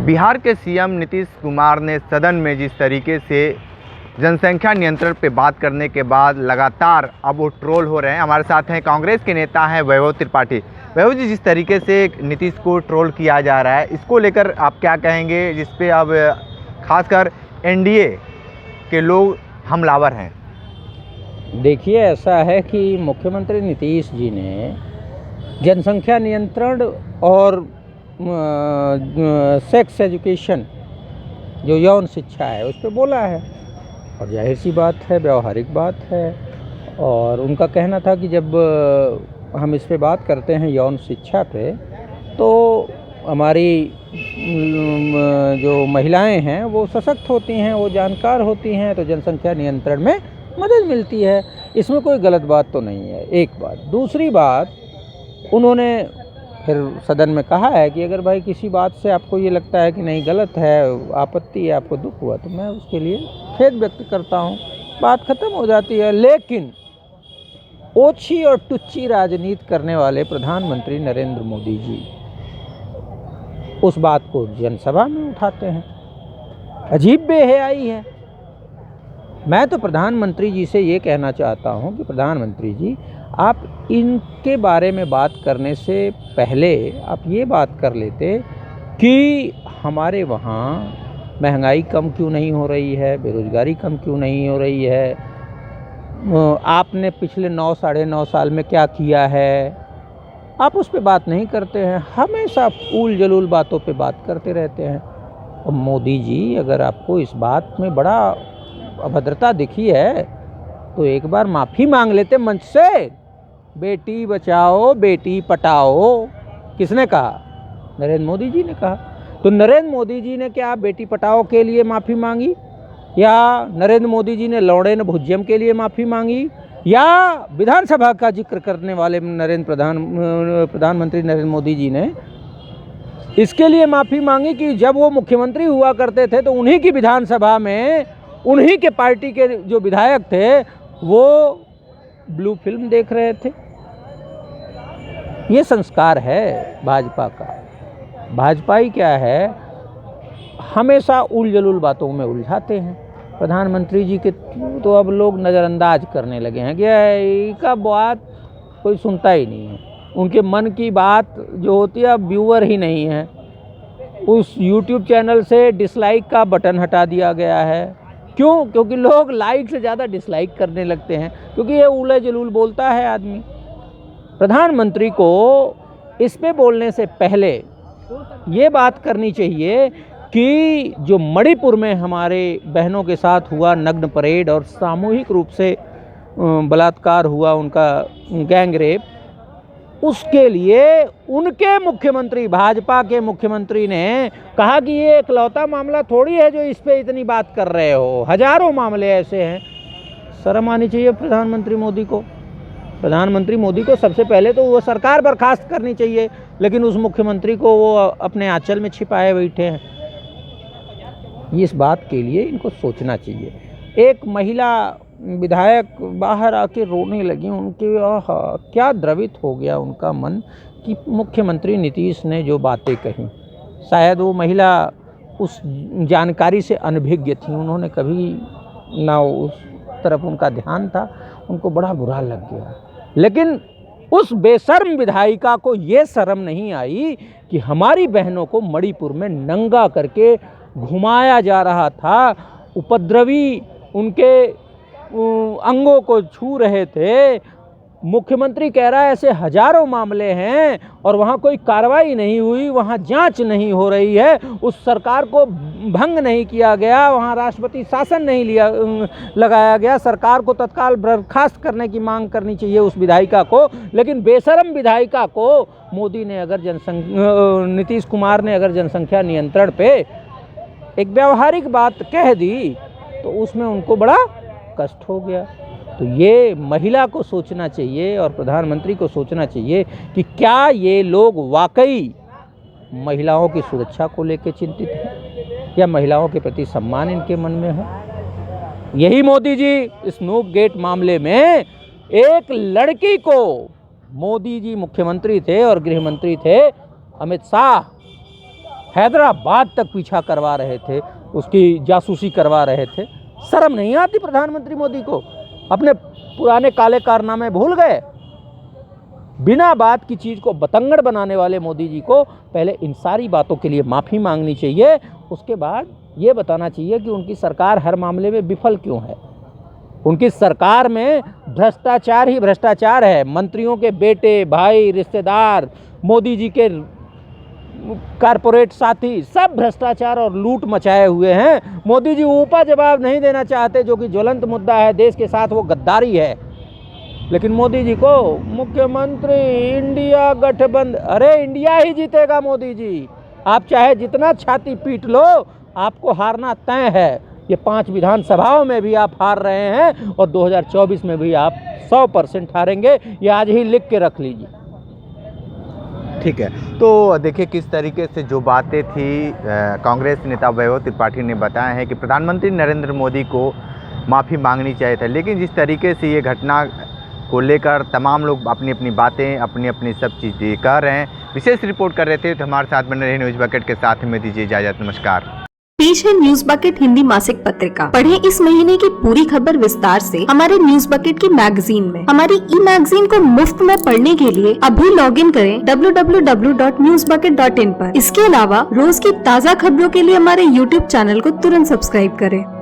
बिहार के सीएम नीतीश कुमार ने सदन में जिस तरीके से जनसंख्या नियंत्रण पे बात करने के बाद लगातार अब वो ट्रोल हो रहे हैं। हमारे साथ हैं कांग्रेस के नेता हैं वैभव त्रिपाठी। वैभव जी, जिस तरीके से नीतीश को ट्रोल किया जा रहा है, इसको लेकर आप क्या कहेंगे, जिस पे अब खासकर एनडीए के लोग हमलावर हैं? देखिए, ऐसा है कि मुख्यमंत्री नीतीश जी ने जनसंख्या नियंत्रण और सेक्स एजुकेशन, जो यौन शिक्षा है, उस पर बोला है और जाहिर सी बात है, व्यवहारिक बात है। और उनका कहना था कि जब हम इस पे बात करते हैं यौन शिक्षा पे, तो हमारी जो महिलाएं हैं वो सशक्त होती हैं, वो जानकार होती हैं, तो जनसंख्या नियंत्रण में मदद मिलती है। इसमें कोई गलत बात तो नहीं है, एक बात। दूसरी बात, उन्होंने फिर सदन में कहा है कि अगर भाई किसी बात से आपको ये लगता है कि नहीं गलत है, आपत्ति है, आपको दुख हुआ, तो मैं उसके लिए खेद व्यक्त करता हूँ, बात ख़त्म हो जाती है। लेकिन ओछी और टुच्ची राजनीति करने वाले प्रधानमंत्री नरेंद्र मोदी जी उस बात को जनसभा में उठाते हैं। अजीब बेहयाई है। मैं तो प्रधानमंत्री जी से ये कहना चाहता हूँ कि प्रधानमंत्री जी, आप इनके बारे में बात करने से पहले आप ये बात कर लेते कि हमारे वहाँ महंगाई कम क्यों नहीं हो रही है, बेरोज़गारी कम क्यों नहीं हो रही है, आपने पिछले 9 साढ़े 9 साल में क्या किया है। आप उस पे बात नहीं करते हैं, हमेशा फूल जलूल बातों पे बात करते रहते हैं। और मोदी जी, अगर आपको इस बात में बड़ा अभद्रता दिखी है तो एक बार माफ़ी मांग लेते मंच से। बेटी बचाओ बेटी पटाओ, किसने कहा? नरेंद्र मोदी जी ने कहा। तो नरेंद्र मोदी जी ने क्या बेटी पटाओ के लिए माफ़ी मांगी, या नरेंद्र मोदी जी ने लौड़े न भुज्यम के लिए माफ़ी मांगी, या विधानसभा का जिक्र करने वाले प्रधानमंत्री नरेंद्र मोदी जी ने इसके लिए माफ़ी मांगी कि जब वो मुख्यमंत्री हुआ करते थे तो उन्हीं की विधानसभा में उन्हीं के पार्टी के जो विधायक थे वो ब्लू फिल्म देख रहे थे। ये संस्कार है भाजपा का। भाजपा ही क्या है, हमेशा उल जलूल बातों में उलझाते हैं। प्रधानमंत्री जी के तो अब लोग नज़रअंदाज करने लगे हैं कि इनका बात कोई सुनता ही नहीं है। उनके मन की बात जो होती है, अब व्यूअर ही नहीं है। उस यूट्यूब चैनल से डिसलाइक का बटन हटा दिया गया है। क्यों? क्योंकि लोग लाइक से ज़्यादा डिसलाइक करने लगते हैं, क्योंकि ये उल जलूल बोलता है आदमी। प्रधानमंत्री को इस पे बोलने से पहले ये बात करनी चाहिए कि जो मणिपुर में हमारे बहनों के साथ हुआ नग्न परेड और सामूहिक रूप से बलात्कार हुआ, उनका गैंग रेप, उसके लिए उनके मुख्यमंत्री, भाजपा के मुख्यमंत्री ने कहा कि ये इकलौता मामला थोड़ी है जो इस पे इतनी बात कर रहे हो, हजारों मामले ऐसे हैं। शर्म आनी चाहिए प्रधानमंत्री मोदी को। प्रधानमंत्री मोदी को सबसे पहले तो वो सरकार बर्खास्त करनी चाहिए, लेकिन उस मुख्यमंत्री को वो अपने आंचल में छिपाए बैठे हैं। इस बात के लिए इनको सोचना चाहिए। एक महिला विधायक बाहर आके रोने लगी, उनके क्या द्रवित हो गया उनका मन कि मुख्यमंत्री नीतीश ने जो बातें कही। शायद वो महिला उस जानकारी से अनभिज्ञ थी, उन्होंने कभी ना उस तरफ उनका ध्यान था, उनको बड़ा बुरा लग गया। लेकिन उस बेशर्म विधायिका को ये शर्म नहीं आई कि हमारी बहनों को मणिपुर में नंगा करके घुमाया जा रहा था, उपद्रवी उनके अंगों को छू रहे थे। मुख्यमंत्री कह रहा है ऐसे हजारों मामले हैं और वहाँ कोई कार्रवाई नहीं हुई, वहाँ जांच नहीं हो रही है, उस सरकार को भंग नहीं किया गया, वहाँ राष्ट्रपति शासन नहीं लगाया गया। सरकार को तत्काल बर्खास्त करने की मांग करनी चाहिए उस विधायिका को। लेकिन बेशर्म विधायिका को मोदी ने अगर नीतीश कुमार ने अगर जनसंख्या नियंत्रण पे एक व्यावहारिक बात कह दी तो उसमें उनको बड़ा कष्ट हो गया। तो ये महिला को सोचना चाहिए और प्रधानमंत्री को सोचना चाहिए कि क्या ये लोग वाकई महिलाओं की सुरक्षा को लेकर चिंतित हैं या महिलाओं के प्रति सम्मान इनके मन में है। यही मोदी जी स्नूप गेट मामले में एक लड़की को, मोदी जी मुख्यमंत्री थे और गृह मंत्री थे अमित शाह, हैदराबाद तक पीछा करवा रहे थे, उसकी जासूसी करवा रहे थे। शर्म नहीं आती प्रधानमंत्री मोदी को? अपने पुराने काले कारनामे भूल गए? बिना बात की चीज़ को बतंगड़ बनाने वाले मोदी जी को पहले इन सारी बातों के लिए माफ़ी मांगनी चाहिए, उसके बाद ये बताना चाहिए कि उनकी सरकार हर मामले में विफल क्यों है। उनकी सरकार में भ्रष्टाचार ही भ्रष्टाचार है। मंत्रियों के बेटे, भाई, रिश्तेदार, मोदी जी के कारपोरेट साथी सब भ्रष्टाचार और लूट मचाए हुए हैं। मोदी जी ऊपर जवाब नहीं देना चाहते, जो कि ज्वलंत मुद्दा है देश के साथ, वो गद्दारी है। लेकिन मोदी जी को मुख्यमंत्री इंडिया गठबंधन, अरे इंडिया ही जीतेगा मोदी जी। आप चाहे जितना छाती पीट लो, आपको हारना तय है। ये 5 विधानसभाओं में भी आप हार रहे हैं और 2024 में भी आप 100% हारेंगे। ये आज ही लिख के रख लीजिए। ठीक है, तो देखिए किस तरीके से जो बातें थी कांग्रेस नेता वैभव त्रिपाठी ने बताया है कि प्रधानमंत्री नरेंद्र मोदी को माफ़ी मांगनी चाहिए था, लेकिन जिस तरीके से ये घटना को लेकर तमाम लोग अपनी अपनी बातें, अपनी अपनी सब चीज़ें कर रहे हैं। विशेष रिपोर्ट कर रहे थे, तो हमारे साथ बने रहे न्यूज़ बकेट के साथ में दीजिए इजाज़त। नमस्कार। पेश है न्यूज बकेट हिंदी मासिक पत्रिका। पढ़ें इस महीने की पूरी खबर विस्तार से हमारे न्यूज बकेट की मैगजीन में। हमारी ई मैगजीन को मुफ्त में पढ़ने के लिए अभी लॉग इन करें www.newsbucket.in पर। इसके अलावा रोज की ताज़ा खबरों के लिए हमारे YouTube चैनल को तुरंत सब्सक्राइब करें।